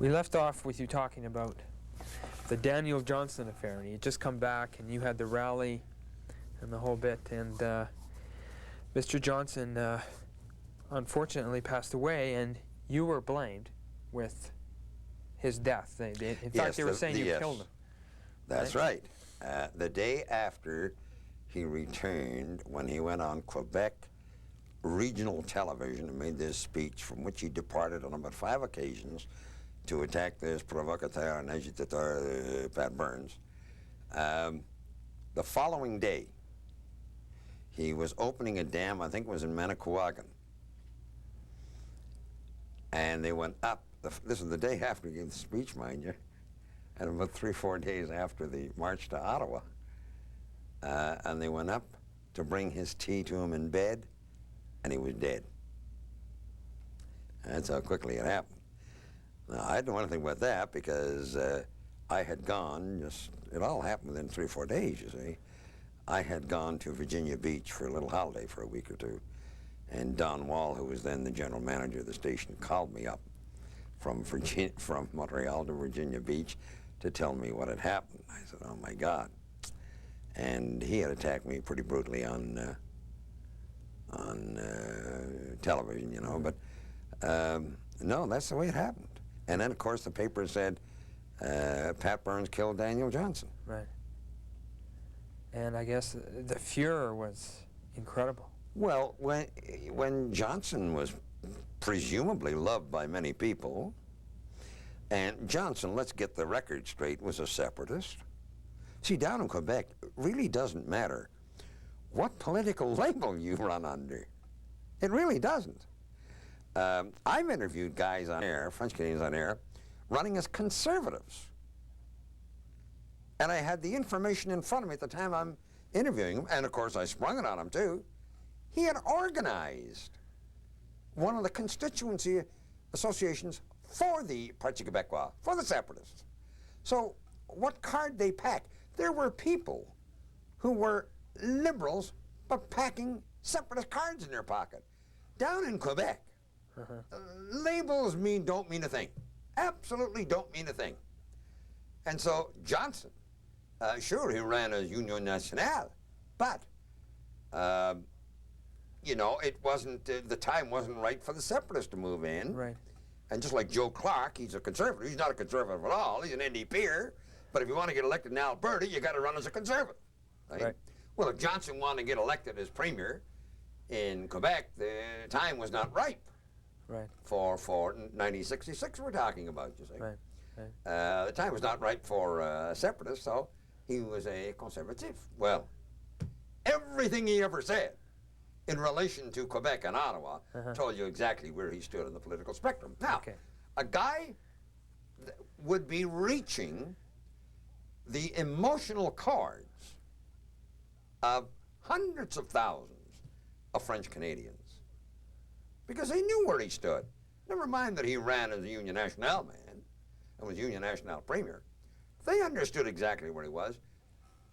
We left off with you talking about the Daniel Johnson affair, and you had just come back and you had the rally and the whole bit, and Mr. Johnson unfortunately passed away, and you were blamed with his death. In fact, they were saying you killed him. That's right. The day after he returned, when he went on Quebec regional television and made this speech from which he departed on about 5 occasions to attack this provocateur and agitateur, Pat Burns. The following day, he was opening a dam, I think it was in Manicouagan. And they went up, this is the day after he gave the speech, mind you, and about 3 or 4 days after the march to Ottawa. And they went up to bring his tea to him in bed, and he was dead. That's how quickly it happened. Now, I didn't know anything about that because I had gone, it all happened within 3 or 4 days, you see. I had gone to Virginia Beach for a little holiday for a week or two, and Don Wall, who was then the general manager of the station, called me up from Montreal to Virginia Beach to tell me what had happened. I said, oh my God. And he had attacked me pretty brutally on television, you know, but no, that's the way it happened. And then, of course, the paper said Pat Burns killed Daniel Johnson. Right. And I guess the furor was incredible. Well, when Johnson was presumably loved by many people, and Johnson, let's get the record straight, was a separatist. See, down in Quebec, it really doesn't matter what political label you run under. It really doesn't. I've interviewed guys on air, French Canadians on air, running as conservatives. And I had the information in front of me at the time I'm interviewing him, and of course I sprung it on him too. He had organized one of the constituency associations for the Parti Québécois, for the separatists. So what card they pack? There were people who were liberals but packing separatist cards in their pocket. Down in Quebec, labels don't mean a thing. Absolutely don't mean a thing. And so Johnson, sure, he ran as Union Nationale, but you know, it wasn't, the time wasn't right for the separatists to move in. Right. And just like Joe Clark, he's a conservative. He's not a conservative at all. He's an NDPer. But if you want to get elected in Alberta, you got to run as a conservative. Right? Well, if Johnson wanted to get elected as premier in Quebec, the time was not ripe. Right. For 1966 we're talking about, you see. Right. Right. The time was not ripe for separatists, so he was a conservative. Well, everything he ever said in relation to Quebec and Ottawa told you exactly where he stood on the political spectrum. Now, a guy would be reaching the emotional chords of hundreds of thousands of French Canadians because they knew where he stood. Never mind that he ran as a Union Nationale man and was Union Nationale premier. They understood exactly where he was.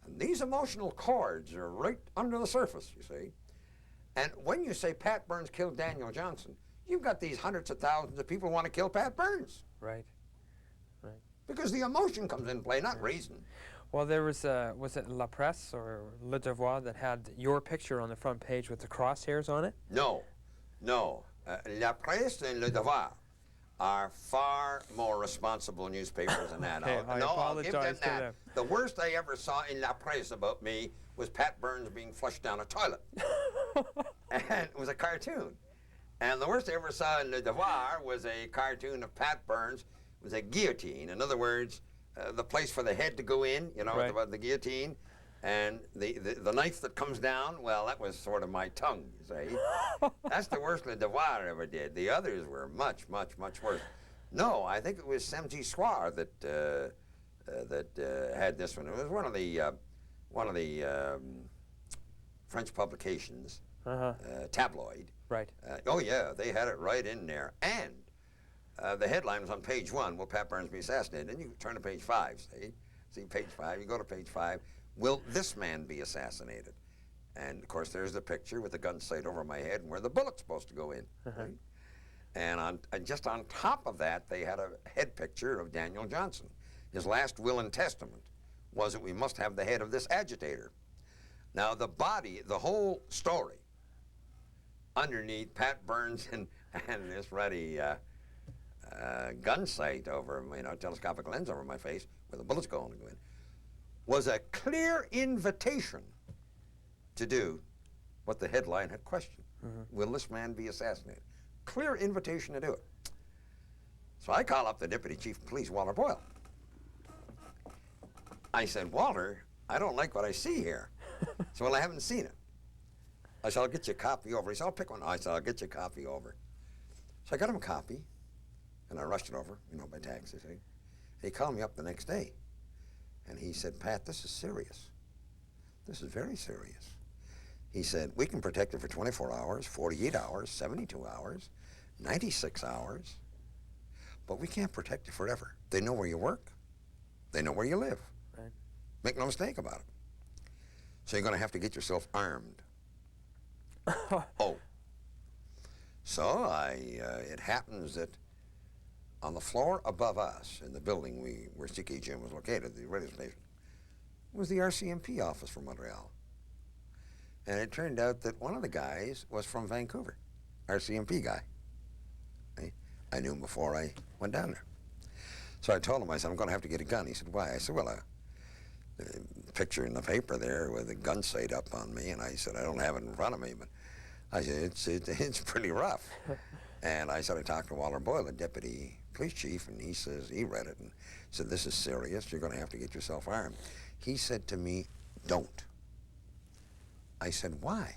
And these emotional chords are right under the surface, you see. And when you say Pat Burns killed Daniel Johnson, you've got these hundreds of thousands of people who want to kill Pat Burns. Right. Right. Because the emotion comes in play, not reason. Well, there was it La Presse or Le Devoir that had your picture on the front page with the crosshairs on it? No, no. La Presse and Le Devoir are far more responsible newspapers than that. I'll give them that. The worst I ever saw in La Presse about me was Pat Burns being flushed down a toilet. And it was a cartoon. And the worst I ever saw in Le Devoir was a cartoon of Pat Burns. It was a guillotine. In other words, the place for the head to go in, you know, right. the guillotine. And the knife that comes down, well, that was sort of my tongue, you see. That's the worst Le Devoir ever did. The others were much, much, much worse. No, I think it was CJOR that had this one. It was one of the French publications, tabloid. Right. Oh yeah, they had it right in there. And the headline was on page 1, will Pat Burns be assassinated? And you turn to page 5, see page 5, you go to page 5, will this man be assassinated? And of course there's the picture with the gun sight over my head and where the bullet's supposed to go in. Right? And just on top of that, they had a head picture of Daniel Johnson. His last will and testament was that we must have the head of this agitator. Now the body, the whole story, underneath Pat Burns and this ruddy gun sight over, telescopic lens over my face, where the bullets going to go in, was a clear invitation to do what the headline had questioned. Will this man be assassinated? Clear invitation to do it. So I call up the Deputy Chief of Police, Walter Boyle. I said, Walter, I don't like what I see here. So, well, I haven't seen it. I said, I'll get you a copy over. He said, I'll pick one. I said, I'll get you a copy over. So I got him a copy, and I rushed it over, by taxi. He called me up the next day, and he said, Pat, this is serious. This is very serious. He said, we can protect it for 24 hours, 48 hours, 72 hours, 96 hours, but we can't protect you forever. They know where you work. They know where you live. Right. Make no mistake about it. So you're going to have to get yourself armed. Oh. So it happens that on the floor above us, in the building where CKLG was located, the radio station, was the RCMP office for Montreal. And it turned out that one of the guys was from Vancouver, RCMP guy. I knew him before I went down there. So I told him, I said, I'm going to have to get a gun. He said, why? I said, well, a picture in the paper there with a gun sight up on me. And I said, I don't have it in front of me, but I said, it's pretty rough. And I said, I talked to Walter Boyle, the deputy police chief, and he says, he read it and said, this is serious. You're going to have to get yourself armed. He said to me, don't. I said, why?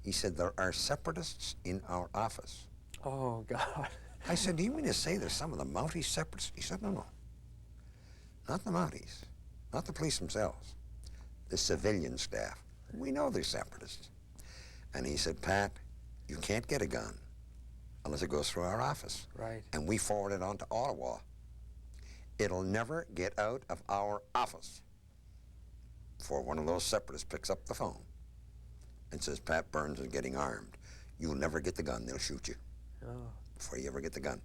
He said, there are separatists in our office. Oh, God. I said, do you mean to say there's some of the Mounties separatists? He said, no. Not the Mounties, not the police themselves, the civilian staff. We know they're separatists. And he said, Pat, you can't get a gun unless it goes through our office. Right. And we forward it on to Ottawa. It'll never get out of our office before one of those separatists picks up the phone and says, Pat Burns is getting armed. You'll never get the gun, they'll shoot you. Oh. Before you ever get the gun.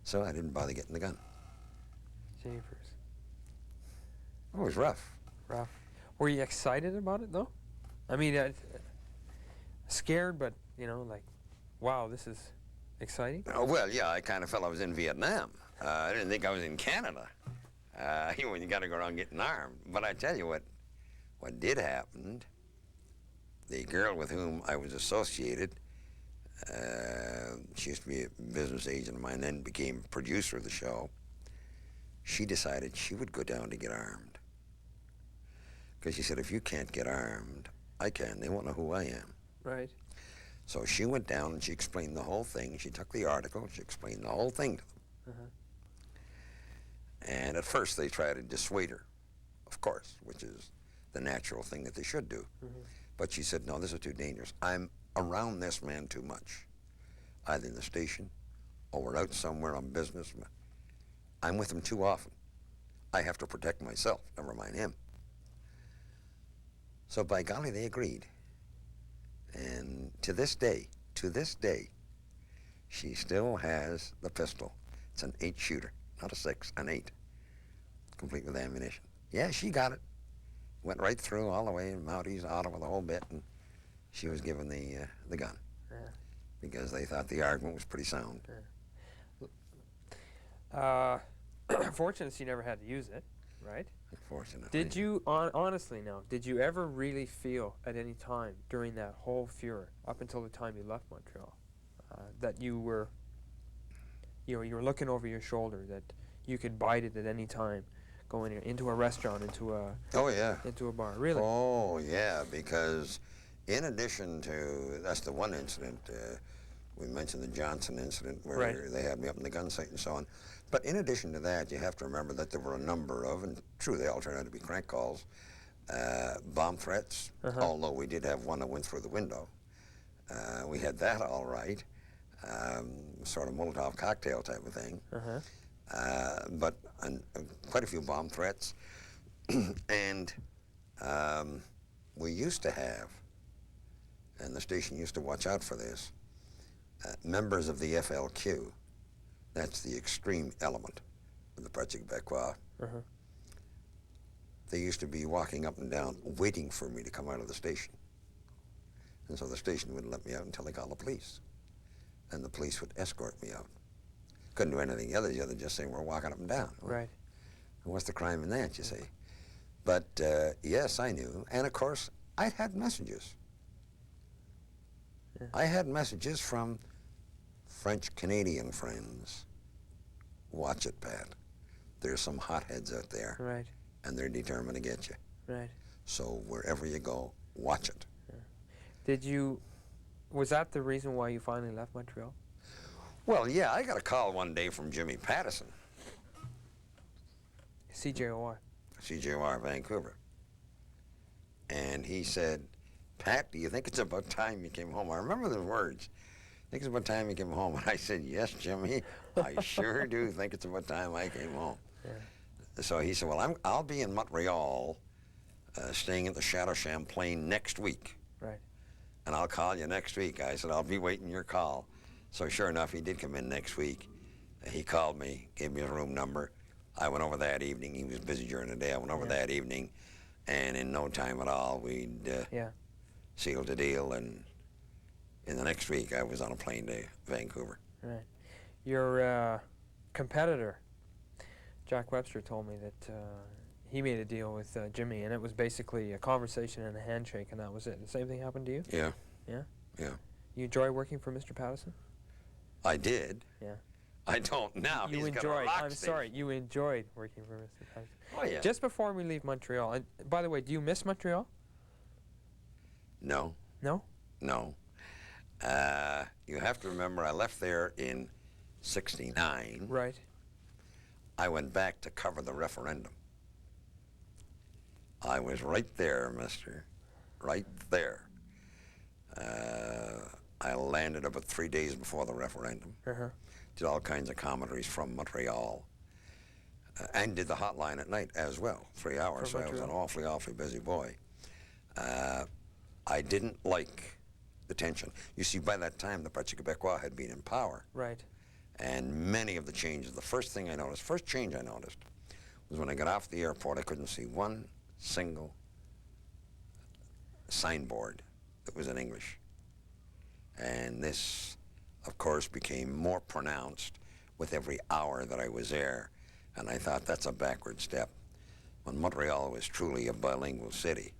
So I didn't bother getting the gun. Jeepers. It was rough. Rough. Were you excited about it, though? I mean, scared, but, like, wow, this is exciting? Oh, well, yeah, I kind of felt I was in Vietnam. I didn't think I was in Canada. When you got to go around getting armed. But I tell you what did happen, the girl with whom I was associated, she used to be a business agent of mine, then became producer of the show. She decided she would go down to get armed. Because she said, if you can't get armed, I can. They won't know who I am. Right. So she went down and she explained the whole thing. She took the article, she explained the whole thing to them. And at first they tried to dissuade her, of course, which is the natural thing that they should do. But she said, no, this is too dangerous. I'm around this man too much, either in the station or we're out somewhere on business. I'm with him too often. I have to protect myself, never mind him. So by golly, they agreed. And to this day, she still has the pistol. It's an 8-shooter, not a 6, an 8, complete with ammunition. Yeah, she got it. Went right through all the way in Mounties, Ottawa, the whole bit, and she was given the gun. Yeah. Because they thought the argument was pretty sound. Yeah. Fortunately, she never had to use it, right? Unfortunately. Did you, honestly now, did you ever really feel at any time during that whole furor, up until the time you left Montreal, that you were looking over your shoulder, that you could bite it at any time, going into a restaurant, into a into a bar? Really? Oh yeah, because in addition to, that's the one incident, we mentioned the Johnson incident where they had me up in the gun sight and so on. But in addition to that, you have to remember that there were a number of, and true, they all turned out to be crank calls, bomb threats, although we did have one that went through the window. We had that all right, sort of Molotov cocktail type of thing. But quite a few bomb threats. And we used to have, and the station used to watch out for this, members of the FLQ, that's the extreme element of the Parti Québécois, they used to be walking up and down waiting for me to come out of the station. And so the station wouldn't let me out until they called the police. And the police would escort me out. Couldn't do anything other than just saying we're walking up and down. Right. And what's the crime in that, you see? But yes, I knew. And of course, I had messages. Yeah. I had messages from French-Canadian friends. Watch it, Pat. There's some hotheads out there. Right. And they're determined to get you. Right. So wherever you go, watch it. Yeah. Was that the reason why you finally left Montreal? Well, yeah, I got a call one day from Jimmy Pattison, CJOR. CJOR, Vancouver. And he said, Pat, do you think it's about time you came home? I remember the words. I think it's about time you came home. And I said, yes, Jimmy, I sure do think it's about time I came home. Yeah. So he said, well, I'll be in Montreal staying at the Chateau Champlain next week. Right. And I'll call you next week. I said, I'll be waiting your call. So sure enough, he did come in next week. He called me, gave me his room number. I went over that evening. He was busy during the day. I went over that evening, and in no time at all, we'd sealed the deal. And in the next week, I was on a plane to Vancouver. Right. Your competitor, Jack Webster, told me that he made a deal with Jimmy, and it was basically a conversation and a handshake, and that was it. The same thing happened to you? Yeah. Yeah? Yeah. You enjoy working for Mr. Pattison? I did. Yeah. I don't now. You He's got a enjoyed. rock I'm station. sorry. You enjoyed working for Mr. Pattison. Oh, yeah. Just before we leave Montreal, and by the way, do you miss Montreal? No. No? No. You have to remember, I left there in '69. Right. I went back to cover the referendum. I was right there, mister. Right there. I landed about 3 days before the referendum. Did all kinds of commentaries from Montreal. And did the hotline at night as well, 3 hours. So I was an awfully busy boy. I didn't like the tension. You see, by that time, the Parti Québécois had been in power. Right. And many of the changes, the first change I noticed, was when I got off the airport, I couldn't see one single signboard that was in English. And this, of course, became more pronounced with every hour that I was there. And I thought, that's a backward step. When Montreal was truly a bilingual city,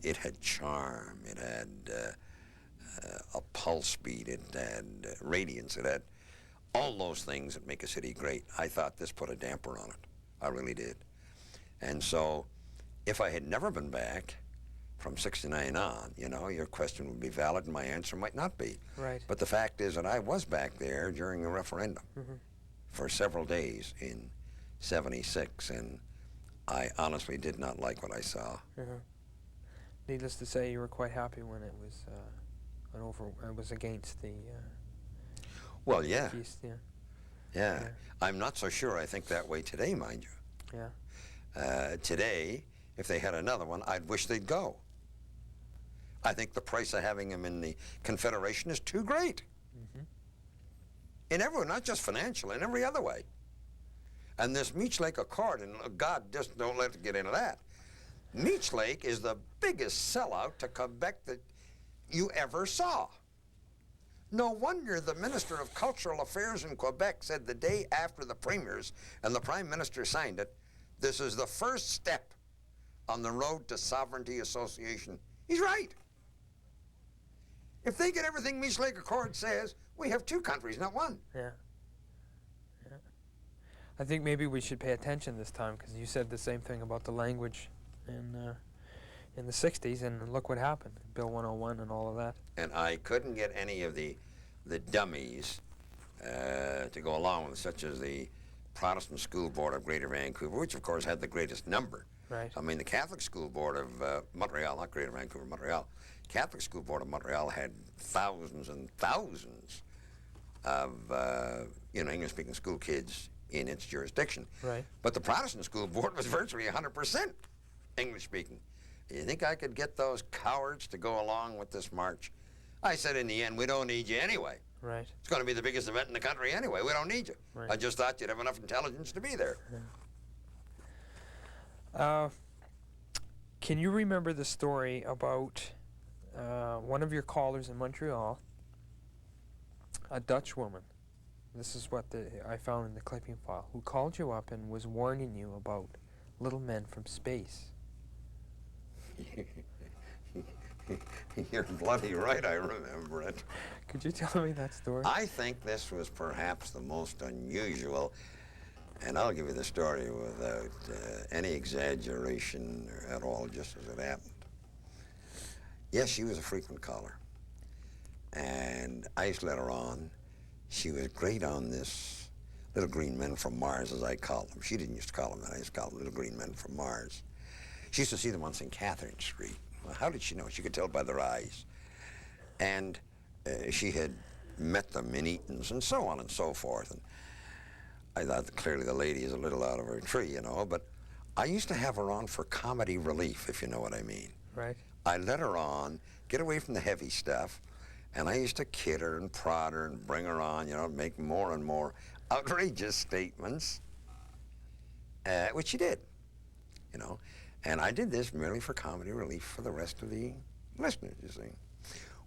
it had charm, it had a pulse beat, it had radiance, it had all those things that make a city great. I thought this put a damper on it. I really did. And so, if I had never been back from '69 on, you know, your question would be valid and my answer might not be. Right. But the fact is that I was back there during the referendum for several days in '76, and I honestly did not like what I saw. Needless to say, you were quite happy when it was it was against the. Well, yeah. East, Yeah. I'm not so sure I think that way today, mind you. Yeah. Today, if they had another one, I'd wish they'd go. I think the price of having them in the Confederation is too great. In every, not just financial, in every other way. And this Meech Lake Accord, and God, just don't let it get into that. Meech Lake is the biggest sellout to Quebec that you ever saw. No wonder the Minister of Cultural Affairs in Quebec said the day after the premiers and the Prime Minister signed it, this is the first step on the road to sovereignty association. He's right. If they get everything Meech Lake Accord says, we have two countries, not one. Yeah. Yeah. I think maybe we should pay attention this time, because you said the same thing about the language in the '60s, and look what happened. Bill 101 and all of that. And I couldn't get any of the dummies to go along with, such as the Protestant School Board of Greater Vancouver, which of course had the greatest number. Right. I mean, the Catholic School Board of Montreal, not Greater Vancouver, Montreal, Catholic School Board of Montreal had thousands and thousands of English-speaking school kids in its jurisdiction. Right. But the Protestant School Board was virtually 100% English-speaking. You think I could get those cowards to go along with this march? I said, in the end, we don't need you anyway. Right. It's going to be the biggest event in the country anyway. We don't need you. Right. I just thought you'd have enough intelligence to be there. Can you remember the story about one of your callers in Montreal, a Dutch woman? This is what I found in the clipping file, who called you up and was warning you about little men from space. You're bloody right, I remember it. Could you tell me that story? I think this was perhaps the most unusual, and I'll give you the story without any exaggeration at all, just as it happened. Yes, she was a frequent caller, and I used to let her on. She was great on this little green men from Mars, as I call them. She didn't used to call them that. I used to call them little green men from Mars. She used to see them on St. Catherine Street. Well, how did she know? She could tell by their eyes. And she had met them in Eaton's and so on and so forth. And I thought that clearly the lady is a little out of her tree, you know, but I used to have her on for comedy relief, if you know what I mean. Right. I let her on, get away from the heavy stuff, and I used to kid her and prod her and bring her on, you know, make more and more outrageous statements, which she did, you know. And I did this merely for comedy relief for the rest of the listeners, you see.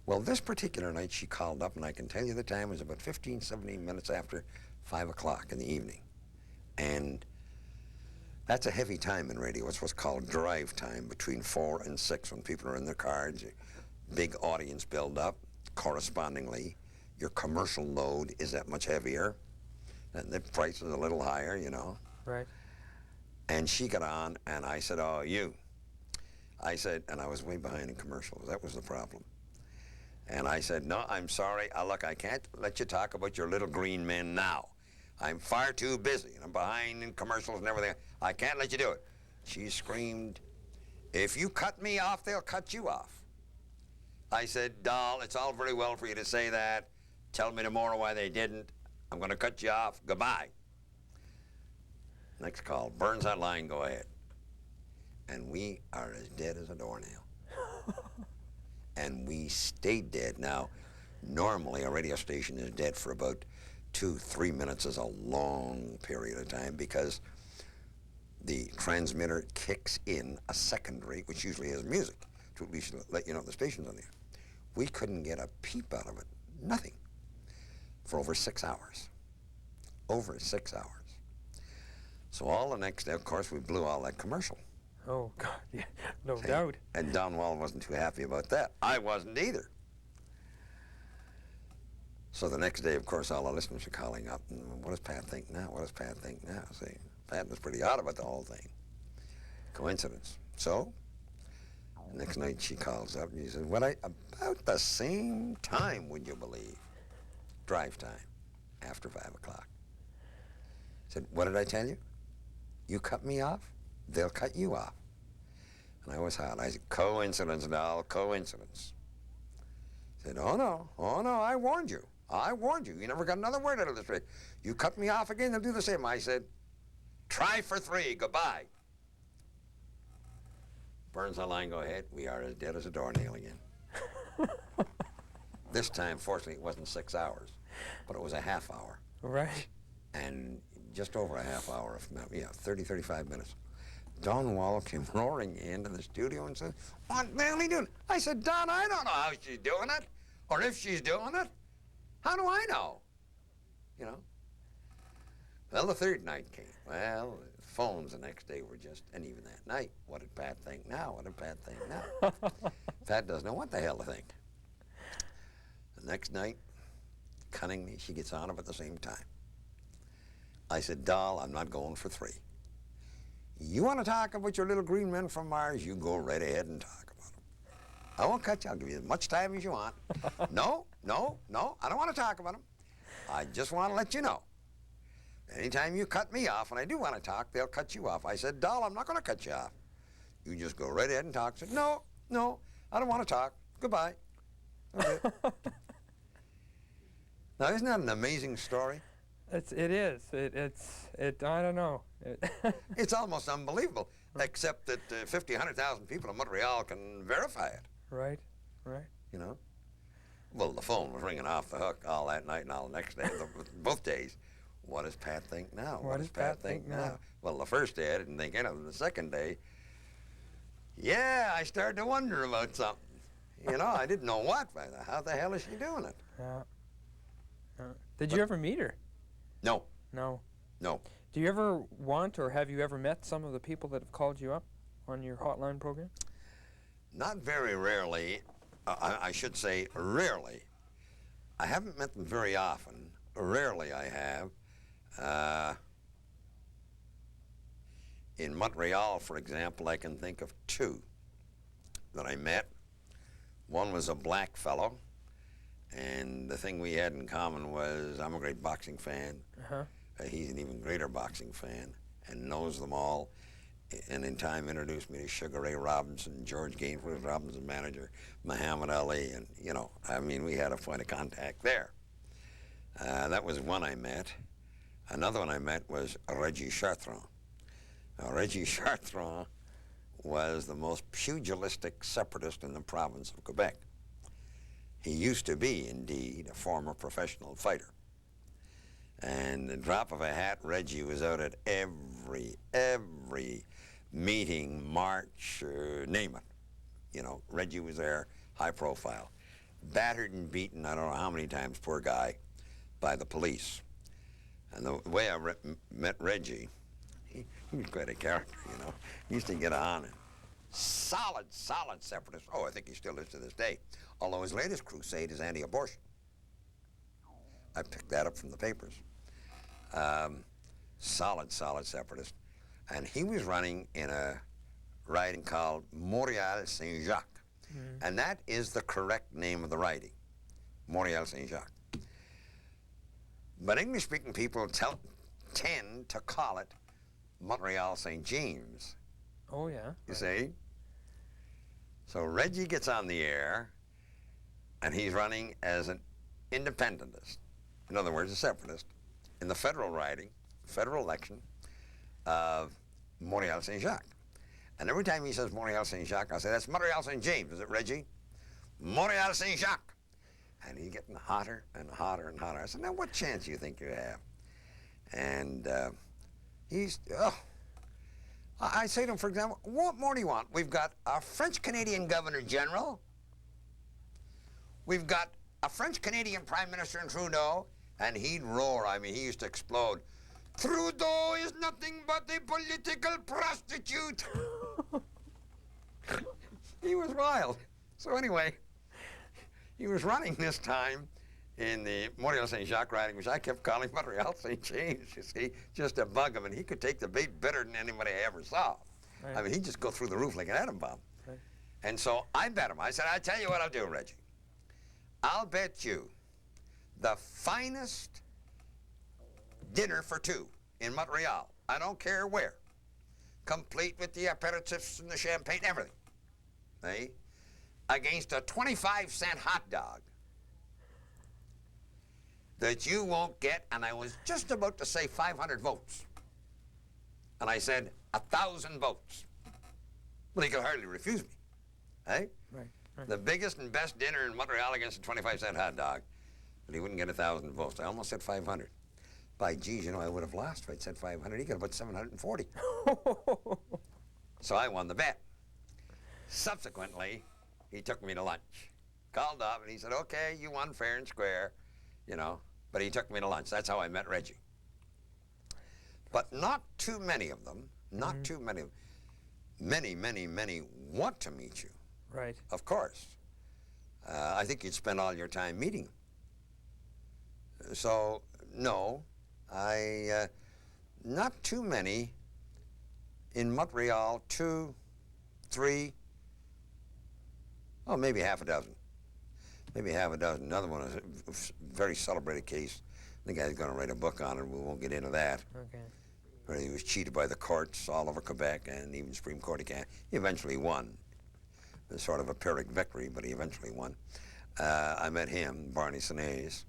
Well, this particular night she called up, and I can tell you the time was about 15, 17 minutes after 5 o'clock in the evening. And that's a heavy time in radio. It's what's called drive time, between 4 and 6 when people are in their cars. Big audience build up. Correspondingly, your commercial load is that much heavier, and the price is a little higher, you know. Right. And she got on, and I said, oh, you. I said, and I was way behind in commercials. That was the problem. And I said, no, I'm sorry. Look, I can't let you talk about your little green men now. I'm far too busy, and I'm behind in commercials and everything. I can't let you do it. She screamed, if you cut me off, they'll cut you off. I said, doll, it's all very well for you to say that. Tell me tomorrow why they didn't. I'm going to cut you off. Goodbye. Next call. Burns that line, go ahead. And we are as dead as a doornail. And we stayed dead. Now, normally a radio station is dead for about 2-3 minutes is a long period of time because the transmitter kicks in a secondary, which usually has music, to at least let you know the station's on there. We couldn't get a peep out of it, nothing, for over 6 hours. Over 6 hours. So all the next day, of course, we blew all that commercial. Oh, God, yeah, no doubt. And Don Wall wasn't too happy about that. I wasn't either. So the next day, of course, all the listeners are calling up, and what does Pat think now? What does Pat think now? See, Pat was pretty odd about the whole thing. Coincidence. So, the next night she calls up and she says, about the same time, would you believe? Drive time, after 5 o'clock. I said, what did I tell you? You cut me off, they'll cut you off. And I was hot. I said, coincidence, doll, coincidence. I said, oh no, I warned you. I warned you. You never got another word out of this trick. You cut me off again, they'll do the same. I said, try for 3, goodbye. Burns the line, go ahead. We are as dead as a doornail again. This time, fortunately, it wasn't 6 hours, but it was a half hour. Right. And just over a half hour, 30, 35 minutes. Don Wall came roaring into the studio and said, what the hell are you doing? I said, Don, I don't know how she's doing it, or if she's doing it. How do I know? You know? Well, the third night came. Well, the phones the next day were just, and even that night, what did Pat think now? What did Pat think now? Pat doesn't know what the hell to think. The next night, cunningly, she gets on him at the same time. I said, doll, I'm not going for 3. You want to talk about your little green men from Mars, you go right ahead and talk about them. I won't cut you. I'll give you as much time as you want. No, I don't want to talk about them. I just want to let you know. Anytime you cut me off, and I do want to talk, they'll cut you off. I said, doll, I'm not going to cut you off. You just go right ahead and talk. I said, no, I don't want to talk. Goodbye. Okay. Now, isn't that an amazing story? It is. I don't know. It's almost unbelievable, except that 50, 100,000 people in Montreal can verify it. Right. You know? Well, the phone was ringing off the hook all that night and all the next day, both days. What does Pat think now? What does Pat think now? Well, the first day I didn't think anything. The second day, yeah, I started to wonder about something. You know, I didn't know what. How the hell is she doing it? Yeah. Did you ever meet her? No. No. No. Do you ever want, or have you ever met some of the people that have called you up on your hotline program? Not very rarely. I should say rarely. I haven't met them very often. Rarely I have. In Montreal, for example, I can think of two that I met. One was a black fellow, and the thing we had in common was I'm a great boxing fan. He's an even greater boxing fan and knows them all, and in time introduced me to Sugar Ray Robinson, George Gainford, Robinson manager, Muhammad Ali, and you know, I mean, we had a point of contact there. That was one I met. Another one I met was Reggie Chartrand. Now, Reggie Chartrand was the most pugilistic separatist in the province of Quebec. He used to be, indeed, a former professional fighter. And the drop of a hat, Reggie was out at every meeting, march, name it. You know, Reggie was there, high profile. Battered and beaten, I don't know how many times, poor guy, by the police. And the way I met Reggie, he was quite a character, you know. He used to get on and solid separatist. Oh, I think he still is to this day. Although his latest crusade is anti-abortion. I picked that up from the papers. Solid separatist. And he was running in a riding called Montreal-Saint-Jacques. And that is the correct name of the riding, Montreal-Saint-Jacques. But English-speaking people tend to call it Montreal-St. James. Oh, yeah. You see? So Reggie gets on the air, and he's running as an independentist. In other words, a separatist, in the federal riding, federal election of Montreal-Saint-Jacques. And every time he says Montreal-Saint-Jacques, I say, that's Montreal-St. James, is it, Reggie? Montreal-Saint-Jacques. And he's getting hotter and hotter and hotter. I said, now what chance do you think you have? And I say to him, for example, what more do you want? We've got a French-Canadian Governor General. We've got a French-Canadian Prime Minister in Trudeau. And he'd roar. I mean, he used to explode. Trudeau is nothing but a political prostitute. He was wild. So anyway, he was running this time in the Montreal-Saint-Jacques riding, which I kept calling Montreal-St. James, you see, just to bug him. And he could take the bait better than anybody I ever saw. Right. I mean, he'd just go through the roof like an atom bomb. Right. And so I bet him. I said, I tell you what I'll do, Reggie. I'll bet you the finest dinner for two in Montreal. I don't care where. Complete with the aperitifs and the champagne, everything. Eh? Against a 25-cent hot dog that you won't get, and I was just about to say 500 votes. And I said 1,000 votes. Well, he could hardly refuse me. Eh? Right. The biggest and best dinner in Montreal against a 25-cent hot dog. But he wouldn't get 1,000 votes. I almost said 500. By geez, you know, I would have lost if I'd said 500. He got about 740. So I won the bet. Subsequently, he took me to lunch. Called up and he said, okay, you won fair and square, you know, but he took me to lunch. That's how I met Reggie. But not too many of them, not too many of them. Many want to meet you. Right. Of course. I think you'd spend all your time meeting them. So, no, not too many in Montreal, 2, 3, oh, maybe half a dozen. Maybe half a dozen. Another one is a very celebrated case. The guy's going to write a book on it. We won't get into that. Okay. Where he was cheated by the courts all over Quebec and even Supreme Court again. He eventually won. It was sort of a Pyrrhic victory, but he eventually won. I met him, Barney Sinais.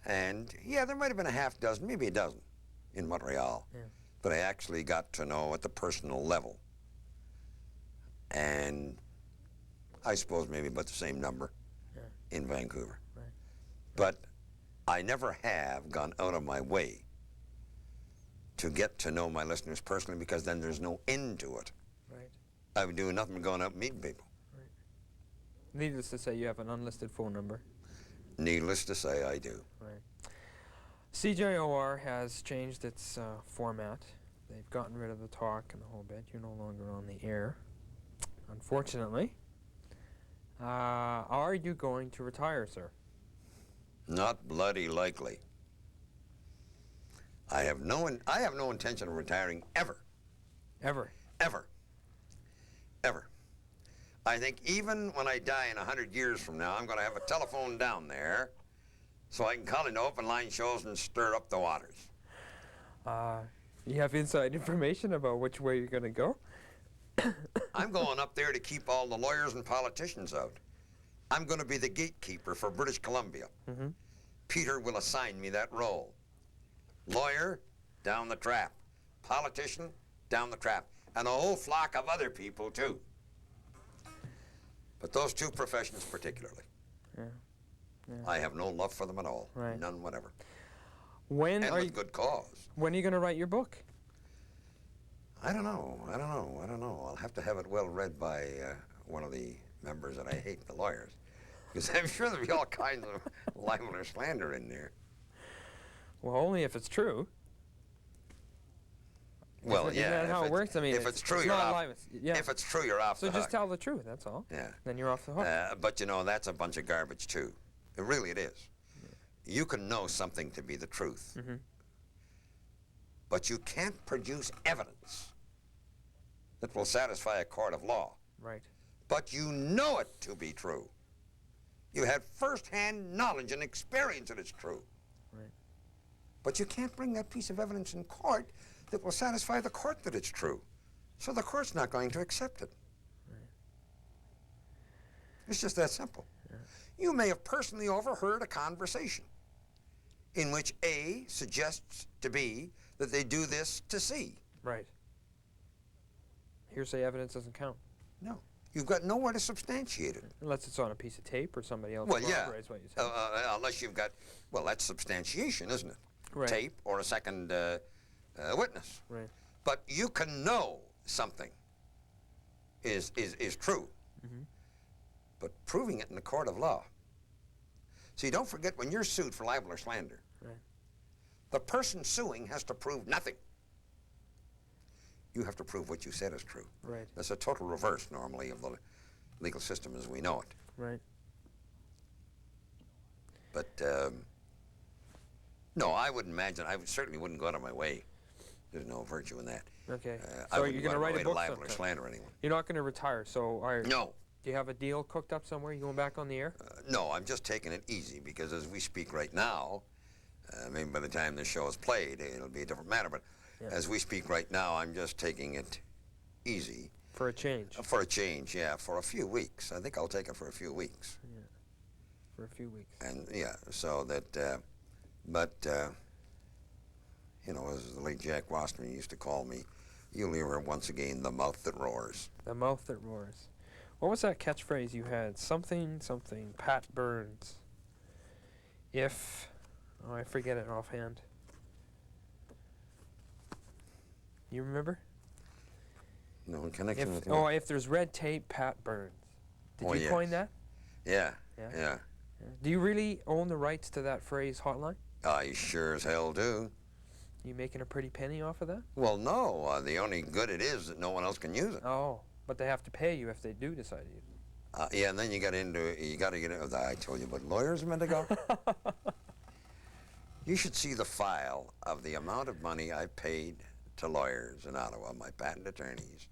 And yeah, there might have been a half dozen, maybe a dozen in Montreal that I actually got to know at the personal level. And I suppose maybe about the same number in Vancouver. Right. But I never have gone out of my way to get to know my listeners personally, because then there's no end to it. Right. I would do nothing but going out and meeting people. Right. Needless to say, you have an unlisted phone number. Needless to say, I do. Right. CJOR has changed its format. They've gotten rid of the talk and the whole bit. You're no longer on the air, unfortunately. Are you going to retire, sir? Not bloody likely. I have no intention of retiring ever. Ever? Ever. Ever. I think even when I die in 100 years from now, I'm going to have a telephone down there so I can call into open line shows and stir up the waters. You have inside information about which way you're going to go? I'm going up there to keep all the lawyers and politicians out. I'm going to be the gatekeeper for British Columbia. Mm-hmm. Peter will assign me that role. Lawyer, down the trap. Politician, down the trap. And a whole flock of other people, too. But those two professions particularly. Yeah. Yeah. I have no love for them at all. Right. None whatever. When And are with you, good cause. when are you going to write your book? I don't know. I'll have to have it well read by one of the members that I hate, the lawyers. Because I'm sure there'll be all kinds of libel or slander in there. Well, only if it's true. Well, Isn't yeah. that how it works? I mean, if it's true, it's you're not off. live. Yeah. If it's true, you're off So the just hook. tell the truth, that's all. Yeah. Then you're off the hook. But you know, that's a bunch of garbage too. Really, it is. Yeah. You can know something to be the truth, Mm-hmm. but you can't produce evidence that will satisfy a court of law. Right. But you know it to be true. You had first-hand knowledge and experience that it's true. Right. But you can't bring that piece of evidence in court that will satisfy the court that it's true. So the court's not going to accept it. Right. It's just that simple. Yeah. You may have personally overheard a conversation in which A suggests to B that they do this to C. Right. Hearsay evidence doesn't count. No. You've got nowhere to substantiate it. Unless it's on a piece of tape or somebody else corroborates what you said. Unless you've got, well, that's substantiation, isn't it? Right. Tape or a second witness. Right. But you can know something is true. Mm-hmm. But proving it in the court of law. See, don't forget, when you're sued for libel or slander, right, the person suing has to prove nothing. You have to prove what you said is true. Right. That's a total reverse, normally, of the legal system as we know it. Right. But, no, I wouldn't imagine, certainly wouldn't go out of my way. There's no virtue in that. Okay. I So wouldn't you're going to write a book libel or sometime. slander anyone. You're not going to retire, so No. do you have a deal cooked up somewhere? You going back on the air? No, I'm just taking it easy, because as we speak right now, maybe by the time this show is played, it'll be a different matter, but Yeah. as we speak right now, I'm just taking it easy. For a change? For a change, yeah, for a few weeks. I think I'll take it for a few weeks. Yeah. For a few weeks. And, yeah, so that, you know, as the late Jack Wasserman used to call me, you'll hear once again the mouth that roars. The mouth that roars. What was that catchphrase you had? Something, Pat Burns. If, oh, I forget it offhand. You remember? No, in connection with what? Oh, if there's red tape, Pat Burns. Did you coin that? Yeah, Yeah. yeah. Do you really own the rights to that phrase hotline? I sure as hell do. You making a pretty penny off of that? Well, no. The only good it is that no one else can use it. Oh, but they have to pay you if they do decide to use it. Yeah, and then you got to get into. I told you about lawyers a minute ago. You should see the file of the amount of money I paid to lawyers in Ottawa, my patent attorneys,